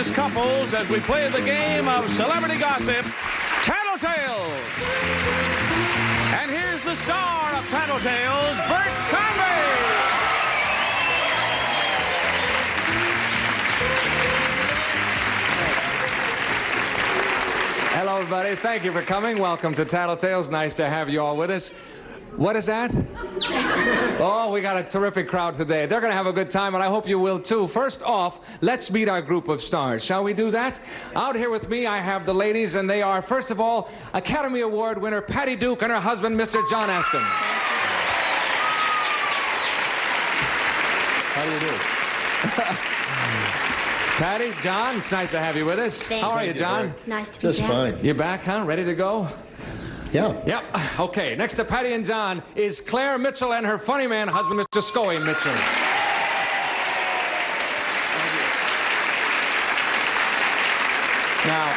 famous couples as we play the game of celebrity gossip, Tattletales. And here's the star of Tattletales, Bert Convy. Hello, everybody. Thank you for coming. Welcome to Tattletales. Nice to have you all with us. What is that? Oh, we got a terrific crowd today. They're going to have a good time, and I hope you will, too. First off, let's meet our group of stars. Shall we do that? Out here with me, I have the ladies, and they are, first of all, Academy Award winner Patty Duke and her husband, Mr. John Aston. How do you do? Patty, John, it's nice to have you with us. How are you, John? It's nice to be Just back. fine. You back, huh? Ready to go? Yeah. Yep. Okay, next to Patty and John is Claire Mitchell and her funny man husband, Mr. Scoey Mitchell. Now,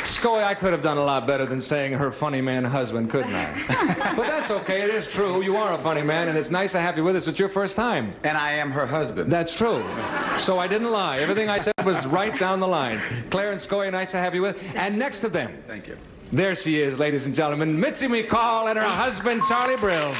Scoey, I could have done a lot better than saying her funny man husband, couldn't I? But that's okay, it is true. You are a funny man, and it's nice to have you with us. It's your first time. And I am her husband. That's true. So I didn't lie. Everything I said was right down the line. Claire and Scoey, nice to have you with. And next to them, Thank you. there she is, ladies and gentlemen, Mitzi McCall and her husband, Charlie Brill.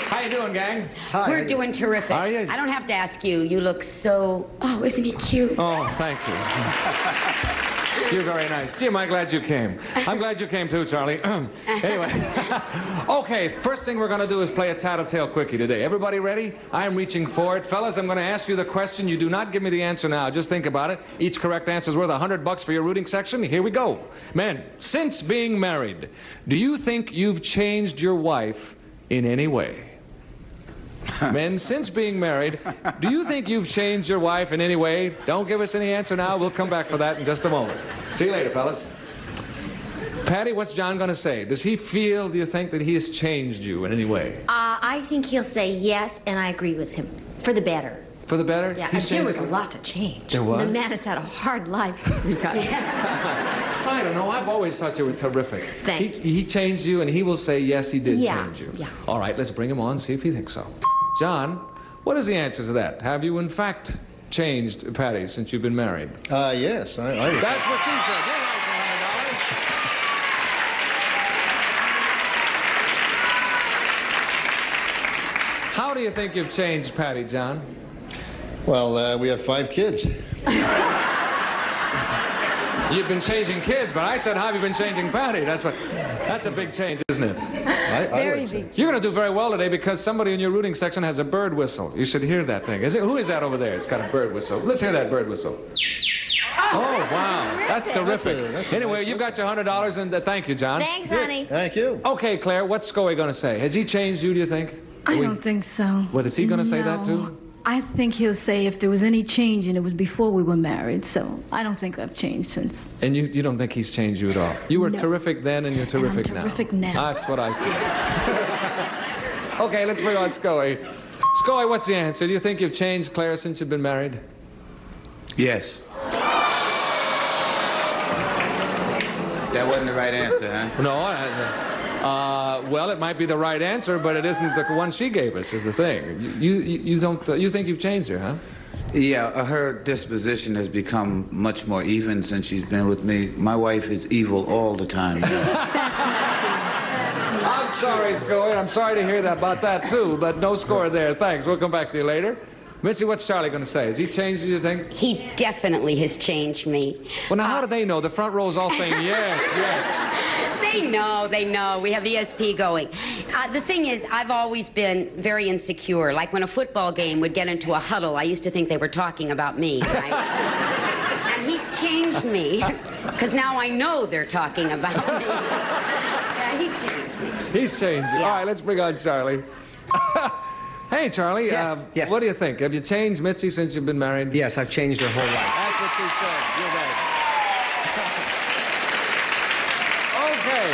How you doing, gang? Hi. We're doing terrific. Are you? I don't have to ask you. You look so... Oh, isn't he cute? Oh, thank you. You're very nice. Jim, I'm glad you came. I'm glad you came too, Charlie. Anyway. Okay, first thing we're going to do is play a Tattletale Quickie today. Everybody ready? I'm reaching for it. Fellas, I'm going to ask you the question. You do not give me the answer now. Just think about it. Each correct answer is worth $100 for your rooting section. Here we go. Men, since being married, do you think you've changed your wife in any way? Men, since being married, do you think you've changed your wife in any way? Don't give us any answer now. We'll come back for that in just a moment. See you later, fellas. Patty, what's John going to say? Does he feel, do you think, that he has changed you in any way? I think he'll say yes, and I agree with him. For the better. For the better? Yeah, He's there was changed a lot to change. There was? The man has had a hard life since we got here. I don't know. I've always thought you were terrific. Thank you. He changed you, and he will say, yes, he did change you. Yeah. All right, let's bring him on, see if he thinks so. John, what is the answer to that? Have you, in fact, changed Patty since you've been married? Yes, I That's what she said. You're right for $100. How do you think you've changed Patty, John? Well, we have 5 kids. You've been changing kids, but I said, how have you been changing Patty? That's a big change, isn't it? Very would say. big. You're going to do very well today because somebody in your rooting section has a bird whistle. You should hear that thing. Who is that over there? It's got a bird whistle. Let's hear that bird whistle. Oh, wow. That's terrific. That's a Anyway, nice you've got your $100, and thank you, John. Thanks, honey. Thank you. Okay, Claire, what's Scoey going to say? Has he changed you, do you think? I don't think so. What, is he going to say that too? No. I think he'll say if there was any change, and it was before we were married, so I don't think I've changed since. And you don't think he's changed you at all? You were No. terrific then, and you're terrific And I'm terrific now. That's what I think. Okay, let's bring on Scoey. Scoey, what's the answer? Do you think you've changed Claire since you've been married? Yes. That wasn't the right answer, huh? No, well, it might be the right answer, but it isn't the one she gave us, is the thing. You don't, you think you've changed her, huh? Yeah, her disposition has become much more even since she's been with me. My wife is evil all the time. I'm sorry, Scoey. I'm sorry to hear that about that, too, but no score there. Thanks. We'll come back to you later. Missy, what's Charlie going to say? Has he changed you, think? He definitely has changed me. Well, now, how do they know? The front row's all saying yes, yes. They know. We have ESP going. The thing is, I've always been very insecure. Like when a football game would get into a huddle, I used to think they were talking about me, right? And he's changed me, because now I know they're talking about me. Yeah, he's changed me. He's changed you. Yeah. All right, let's bring on Charlie. Hey, Charlie. Yes, yes. What do you think? Have you changed Mitzi since you've been married? Yes, I've changed her whole life. That's what she said. You're right. Okay.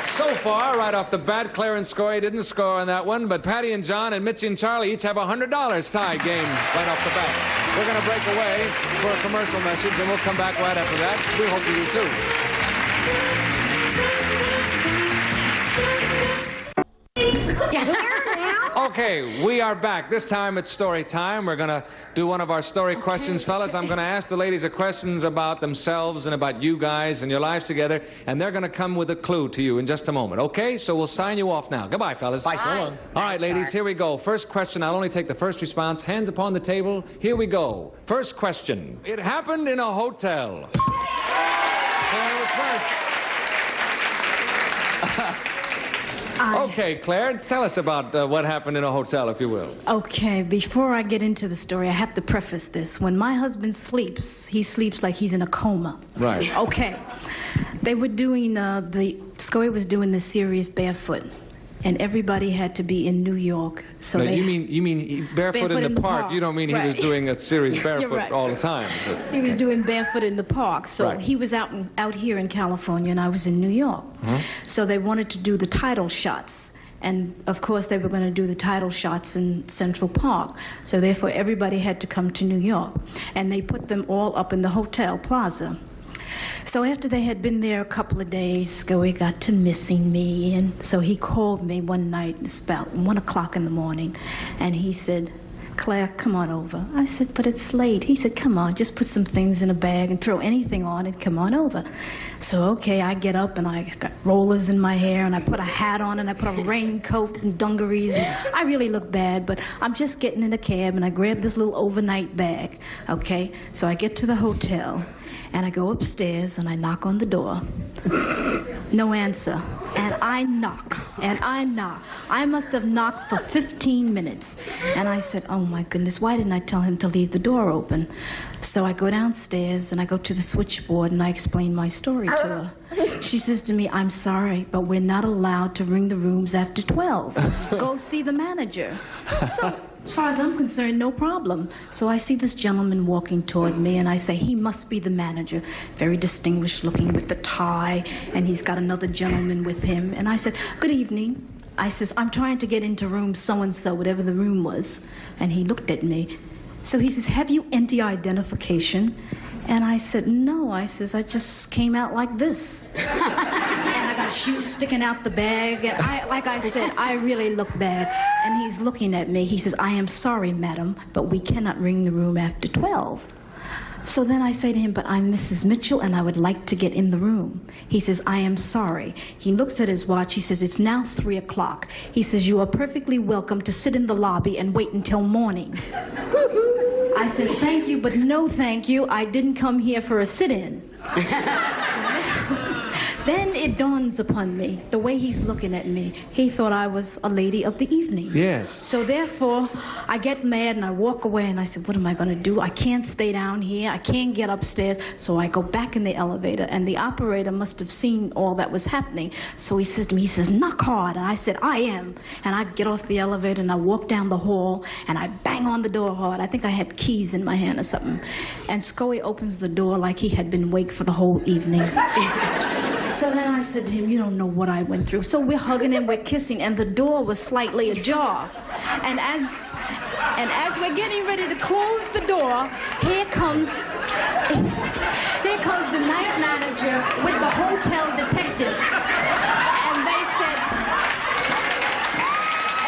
So far, right off the bat, Claire and Scoey didn't score on that one, but Patty and John and Mitzi and Charlie each have a $100 tie game right off the bat. We're going to break away for a commercial message, and we'll come back right after that. We hope you do, too. Okay, we are back. This time it's story time. We're going to do one of our story questions, fellas. I'm going to ask the ladies a questions about themselves and about you guys and your lives together, and they're going to come with a clue to you in just a moment, okay? So we'll sign you off now. Goodbye, fellas. Bye. So long. All right, ladies, here we go. First question, I'll only take the first response. Hands upon the table. Here we go. First question. It happened in a hotel. Claire was first. Okay, Claire, tell us about what happened in a hotel, if you will. Okay, before I get into the story, I have to preface this. When my husband sleeps, he sleeps like he's in a coma. Right. Okay. They were doing, Scoey was doing the series Barefoot, and everybody had to be in New York. So No, they, you mean barefoot in the park. You don't mean he was Right. doing a series barefoot right. all the time. He was doing Barefoot in the park. So Right. he was out here in California, and I was in New York. So they wanted to do the title shots. And, of course, they were going to do the title shots in Central Park. So, therefore, everybody had to come to New York. And they put them all up in the hotel plaza. So after they had been there a couple of days, Scoey got to missing me, and so he called me one night. It's about 1 o'clock in the morning, and he said, "Claire, come on over." I said, "But it's late." He said, "Come on, just put some things in a bag and throw anything on and come on over." So, okay, I get up, and I got rollers in my hair, and I put a hat on, and I put a raincoat and dungarees, and I really look bad, but I'm just getting in a cab, and I grab this little overnight bag, okay? So I get to the hotel, and I go upstairs, and I knock on the door. No answer. And I knock, and I knock. I must have knocked for 15 minutes. And I said, oh my goodness, why didn't I tell him to leave the door open? So I go downstairs, and I go to the switchboard, and I explain my story to her. She says to me, "I'm sorry, but we're not allowed to ring the rooms after 12. Go see the manager." So, as far as I'm concerned, no problem. So I see this gentleman walking toward me, and I say, he must be the manager. Very distinguished looking with the tie, and he's got another gentleman with him. And I said, "Good evening." I says, "I'm trying to get into room so-and-so, whatever the room was." And he looked at me. So he says, "Have you any identification?" And I said, "No." I says, "I just came out like this." And I got shoes sticking out the bag. And like I said, I really look bad. And he's looking at me. He says, "I am sorry, madam, but we cannot ring the room after 12. So then I say to him, "But I'm Mrs. Mitchell, and I would like to get in the room." He says, "I am sorry." He looks at his watch. He says, "It's now 3 o'clock. He says, "You are perfectly welcome to sit in the lobby and wait until morning." I said, "Thank you, but no thank you. I didn't come here for a sit-in." Then it dawns upon me, the way he's looking at me, he thought I was a lady of the evening. Yes. So therefore, I get mad and I walk away, and I said, what am I going to do? I can't stay down here. I can't get upstairs. So I go back in the elevator, and the operator must have seen all that was happening. So he says to me, he says, "Knock hard." And I said, "I am." And I get off the elevator, and I walk down the hall, and I bang on the door hard. I think I had keys in my hand or something. And Scoey opens the door like he had been awake for the whole evening. So then I said to him, "You don't know what I went through." So we're hugging and we're kissing, and the door was slightly ajar. And as we're getting ready to close the door, here comes the night manager with the hotel detective. And they said,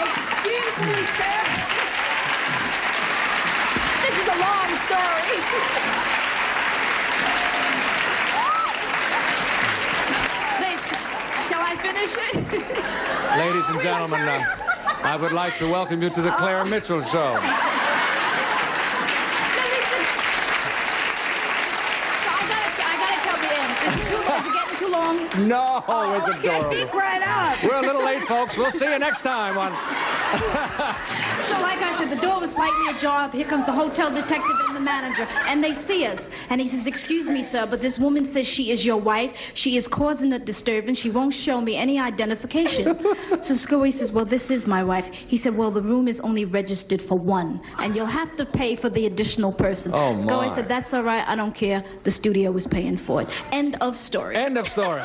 "Excuse me, sir." This is a long story. Shall I finish it? Ladies and gentlemen, I would like to welcome you to the Claire Mitchell Show. I gotta tell the end. Is it getting too long? No, it's adorable. Speak right up. We're a little late, folks. We'll see you next time on... So like I said, the door was slightly ajar. Here comes the hotel detective and the manager, and they see us. And he says, "Excuse me, sir, but this woman says she is your wife. She is causing a disturbance. She won't show me any identification." So Scoey says, "Well, this is my wife." He said, "Well, the room is only registered for one, and you'll have to pay for the additional person." Oh, Scoey my. said, "That's all right. I don't care. The studio was paying for it." End of story. End of story.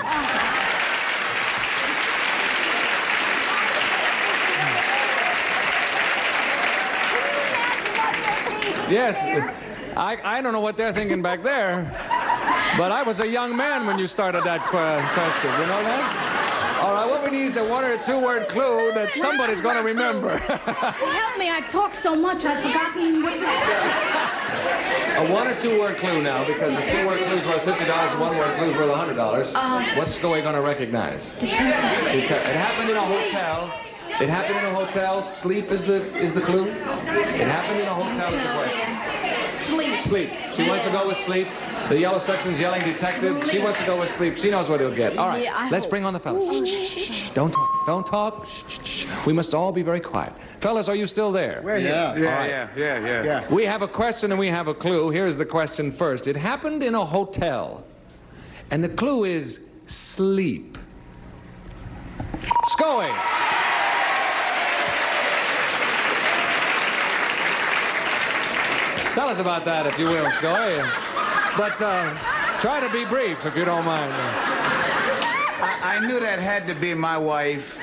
Yes, I don't know what they're thinking back there, but I was a young man when you started that question. You know that? All right, what we need is a one or two word clue that somebody's going to remember. Help me, I've talked so much, I've forgotten what to say. A one or two word clue now, because a two word clue is worth $50, a one word clue is worth $100. What's Scoey going to recognize? Detective. It happened in a hotel. It happened in a hotel. Sleep is the clue. It happened in a hotel is the question. Sleep. Sleep. She wants to go with sleep. The yellow section's yelling detective. She wants to go with sleep. She knows what he'll get. All right, Yeah, let's bring on the fellas. Shh. Don't talk. Don't talk. Shh. We must all be very quiet. Fellas, are you still there? Yeah. We have a question and we have a clue. Here's the question first. It happened in a hotel. And the clue is sleep. Scoey. Tell us about that, if you will, Scoey. But try to be brief, if you don't mind. I knew that had to be my wife.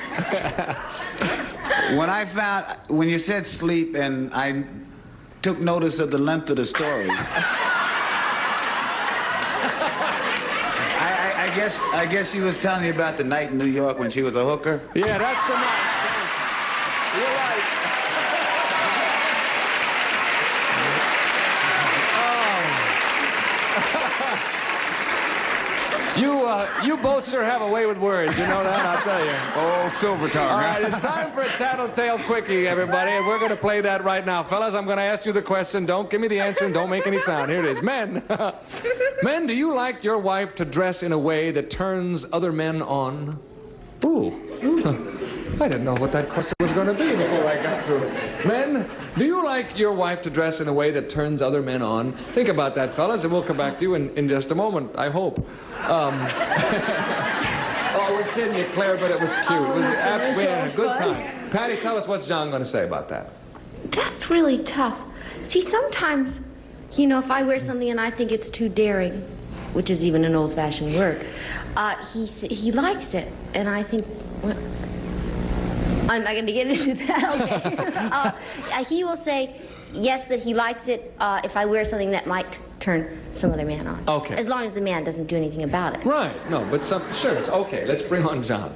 When you said sleep and I took notice of the length of the story. I guess she was telling you about the night in New York when she was a hooker. Yeah, that's the night. Thanks. You're right. You both sure have a way with words, you know that, I'll tell you. Oh, silver tongue. All right, it's time for a Tattletale Quickie, everybody, and we're going to play that right now. Fellas, I'm going to ask you the question. Don't give me the answer and don't make any sound. Here it is. Men, men, do you like your wife to dress in a way that turns other men on? Ooh. I didn't know what that question was going to be before I got to it. Men, do you like your wife to dress in a way that turns other men on? Think about that, fellas, and we'll come back to you in just a moment, I hope. Oh, we're kidding you, Claire, but it was cute. We had a good time. Patty, tell us what's John going to say about that. That's really tough. See, sometimes, you know, if I wear something and I think it's too daring, which is even an old-fashioned word, he likes it, and I think, well, I'm not going to get into that, okay. He will say, yes, that he likes it if I wear something that might turn some other man on. Okay. As long as the man doesn't do anything about it. Right, no, but sure, okay, let's bring on John.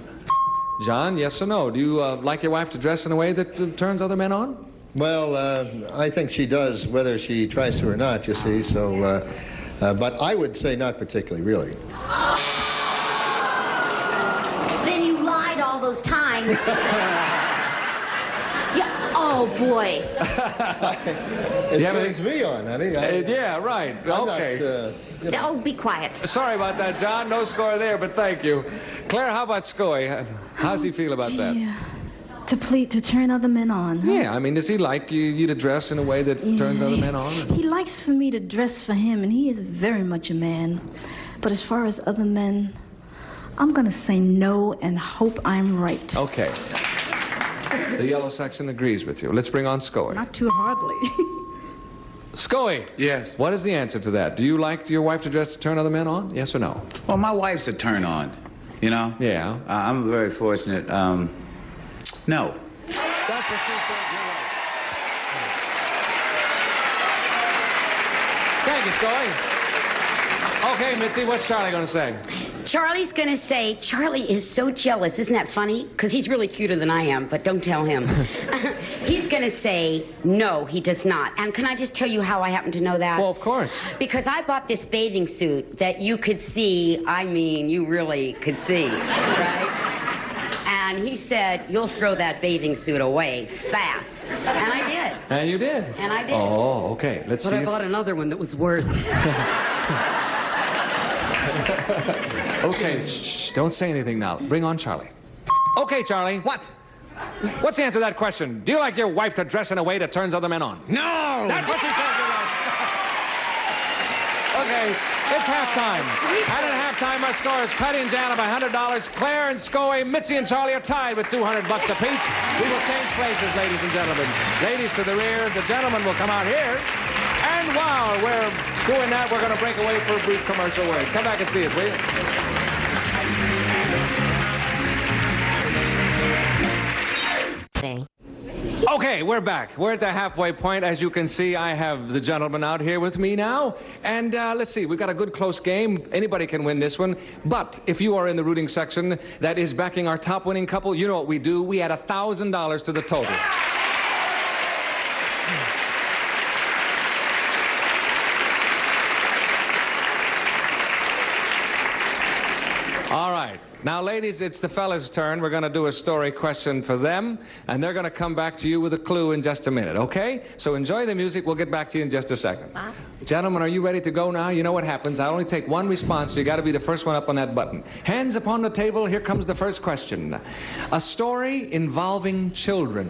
John, yes or no? Do you like your wife to dress in a way that turns other men on? Well, I think she does, whether she tries to or not, you see, so, but I would say not particularly, really. Then you lied all those times. Yeah, oh boy. It Yeah, turns me on, honey. Yeah, right, okay. You know. Oh, be quiet. Sorry about that, John. No score there, but thank you. Claire, how about Scoey? How's he feel about that? Yeah. To turn other men on. Huh? Yeah, I mean, does he like you to dress in a way that turns other men on? He likes for me to dress for him, and he is very much a man. But as far as other men, I'm going to say no and hope I'm right. Okay. The yellow section agrees with you. Let's bring on Scoey. Not too hardly. Scoey. Yes. What is the answer to that? Do you like your wife to dress to turn other men on? Yes or no? Well, my wife's a turn on, you know? Yeah. I'm very fortunate. No. That's what she said. You're right. Thank you, Scoey. Okay, Mitzi, what's Charlie going to say? Charlie's gonna say, Charlie is so jealous. Isn't that funny? Because he's really cuter than I am, but don't tell him. He's gonna say, no, he does not. And can I just tell you how I happen to know that? Well, of course. Because I bought this bathing suit that you could see, I mean, you really could see, right? And he said, you'll throw that bathing suit away fast. And I did. And you did. And I did. Oh, okay. Let's see. But I bought another one that was worse. Okay, shh, don't say anything now. Bring on Charlie. Okay, Charlie. What? What's the answer to that question? Do you like your wife to dress in a way that turns other men on? No! That's what she said. Okay, it's halftime. And at halftime, our scores, Patty and Jan by $100. Claire and Scoey, Mitzi and Charlie are tied with $200 apiece. We will change places, ladies and gentlemen. Ladies to the rear, the gentlemen will come out here. And while we're doing that, we're going to break away for a brief commercial word. Come back and see us, will you? Okay, we're back. We're at the halfway point. As you can see, I have the gentleman out here with me now. And let's see, we've got a good close game. Anybody can win this one. But if you are in the rooting section that is backing our top winning couple, you know what we do. We add $1,000 to the total. All right. Now, ladies, it's the fellas' turn. We're going to do a story question for them, and they're going to come back to you with a clue in just a minute, okay? So enjoy the music. We'll get back to you in just a second. Gentlemen, are you ready to go now? You know what happens. I only take one response, so you got to be the first one up on that button. Hands upon the table. Here comes the first question. A story involving children.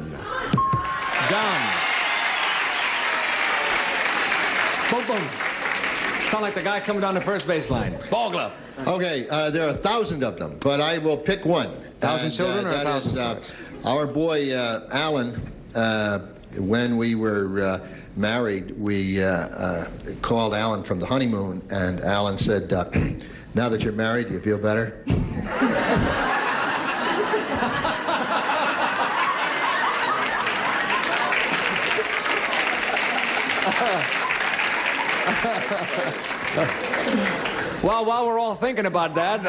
John. Boom, boom. Sound like the guy coming down the first baseline. Ball glove. Okay, there are 1,000 of them, but I will pick one. 1,000 children or 1,000 stories? Our boy, Alan, when we were married, we called Alan from the honeymoon, and Alan said, now that you're married, do you feel better? Well, while we're all thinking about that,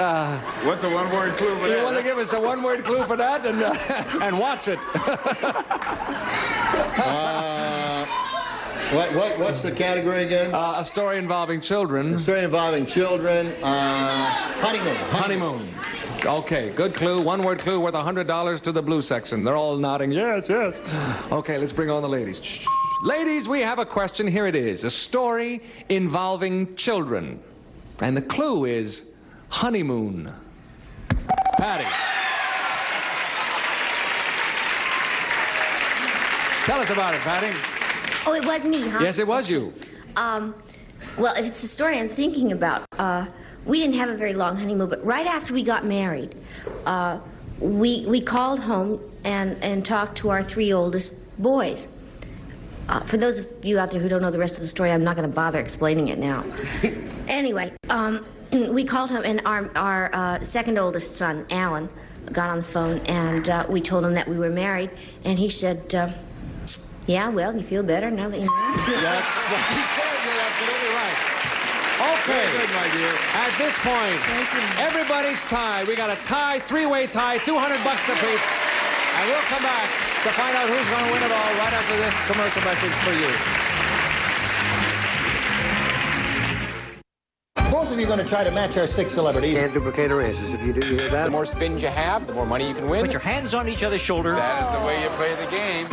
What's a one-word clue for that? you want to give us a one-word clue for that and watch it? What's the category again? A story involving children. A story involving children. Honeymoon. Honeymoon. Okay, good clue. One-word clue worth $100 to the blue section. They're all nodding. Yes, yes. Okay, let's bring on the ladies. Ladies, we have a question. Here it is. A story involving children. And the clue is honeymoon. Patty. Tell us about it, Patty. Oh, it was me, huh? Yes, it was you. Well, if it's the story I'm thinking about, we didn't have a very long honeymoon, but right after we got married, we called home and talked to our 3 oldest boys. For those of you out there who don't know the rest of the story, I'm not going to bother explaining it now. Anyway, we called him, and our second oldest son, Alan, got on the phone, and we told him that we were married, and he said, yeah, well, you feel better now that you're married? That's what he said. You're absolutely right. Okay. Very good, my dear. At this point, everybody's tied. We got a tie, 3-way tie, $200 apiece. And we'll come back to find out who's going to win it all right after this commercial message for you. Both of you are going to try to match our 6 celebrities. Can't duplicate our answers. If you do, you hear that? The more spins you have, the more money you can win. Put your hands on each other's shoulders. That is the way you play the game.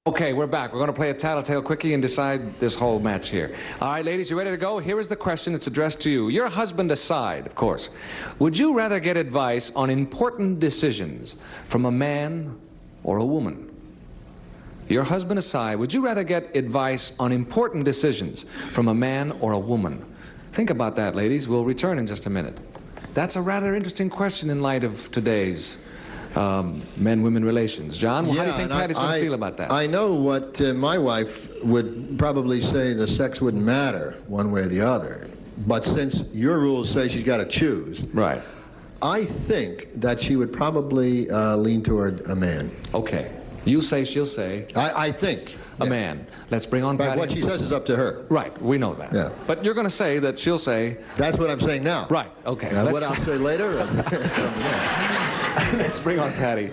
Okay, we're back. We're going to play a Tattletale Quickie and decide this whole match here. All right, ladies, you ready to go? Here is the question. It's addressed to you. Your husband aside, of course. Would you rather get advice on important decisions from a man or a woman? Your husband aside, would you rather get advice on important decisions from a man or a woman? Think about that, ladies. We'll return in just a minute. That's a rather interesting question in light of today's men-women relations. John, how do you think Patty's going to feel about that? I know what my wife would probably say. The sex wouldn't matter one way or the other. But since your rules say she's got to choose, right, I think that she would probably lean toward a man. Okay. You say, she'll say. I think. A man. Let's bring on Patty. But what she says is up to her. Right, we know that. Yeah. But you're going to say that she'll say. That's what I'm saying now. Right, okay. What I'll say later? Let's bring on Patty.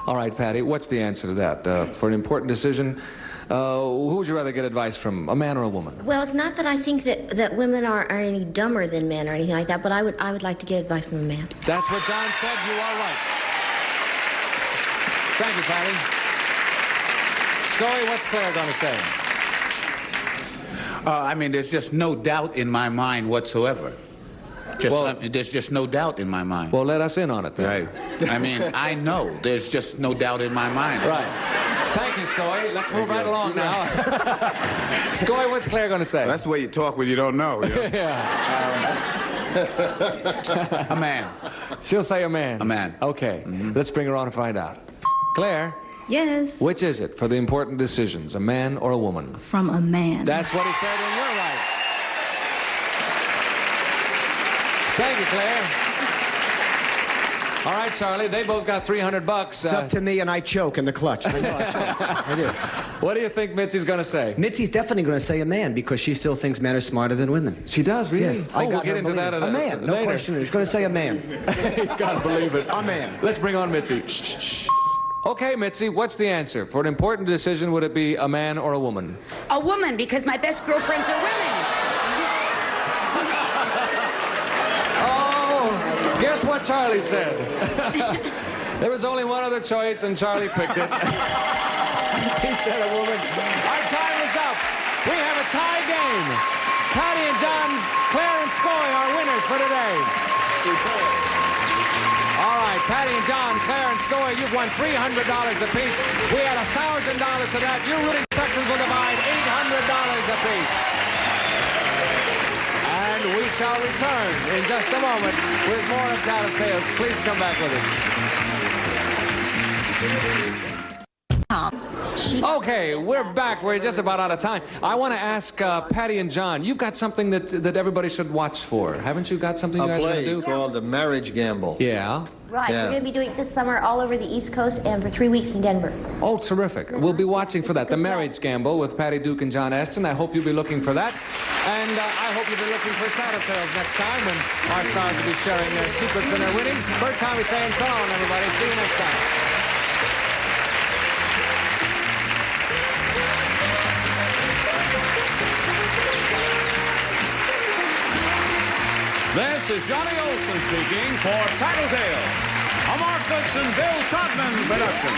All right, Patty, what's the answer to that? For an important decision, who would you rather get advice from, a man or a woman? Well, it's not that I think that women are any dumber than men or anything like that, but I would like to get advice from a man. That's what John said. You are right. Thank you, Patty. Scully, what's Claire going to say? I mean, there's just no doubt in my mind whatsoever. There's just no doubt in my mind. Well, let us in on it, then. Right. I mean, I know there's just no doubt in my mind. Right. Thank you, Scoy. Let's move right along now. Scoy, what's Claire going to say? That's the way you talk when you don't know. You know? Yeah. A man. She'll say a man. A man. Okay. Let's bring her on and find out. Claire. Yes. Which is it for the important decisions, a man or a woman? From a man. That's what he said, and you're right. Thank you, Claire. All right, Charlie, they both got $300. It's up to me, and I choke in the clutch. I know, I choke. I do. What do you think Mitzi's going to say? Mitzi's definitely going to say a man because she still thinks men are smarter than women. She does, really? Yes. Oh, we'll get into that a man, no later. question. She's going to say a man. He's got to believe it. A man. Let's bring on Mitzi. Shh, shh, shh. Okay, Mitzi, what's the answer? For an important decision, would it be a man or a woman? A woman, because my best girlfriends are women. Oh, guess what Charlie said? There was only one other choice, and Charlie picked it. He said a woman. Our time is up. We have a tie game. Patty and John, Claire and Scoy are winners for today. All right, Patty and John, Claire and Scoy, you've won $300 apiece. We had $1,000 to that. You rooting sections will divide $800 apiece. And we shall return in just a moment with more of Tattletales. Please come back with us. Okay, we're back. We're just about out of time. I want to ask Patty and John, you've got something that everybody should watch for. Haven't you got something you guys are going to do? A play called The Marriage Gamble. Yeah. Right, Yeah. we're going to be doing it this summer all over the East Coast and for 3 weeks in Denver. Oh, terrific. We'll be watching for that. The Marriage Gamble with Patty Duke and John Aston. I hope you'll be looking for that. And I hope you'll be looking for Tattletales next time when our stars will be sharing their secrets and their winnings. Bert Conway saying so long, everybody. See you next time. This is Johnny Olson speaking for Tattletales, a Mark Goodson, Bill Todman production.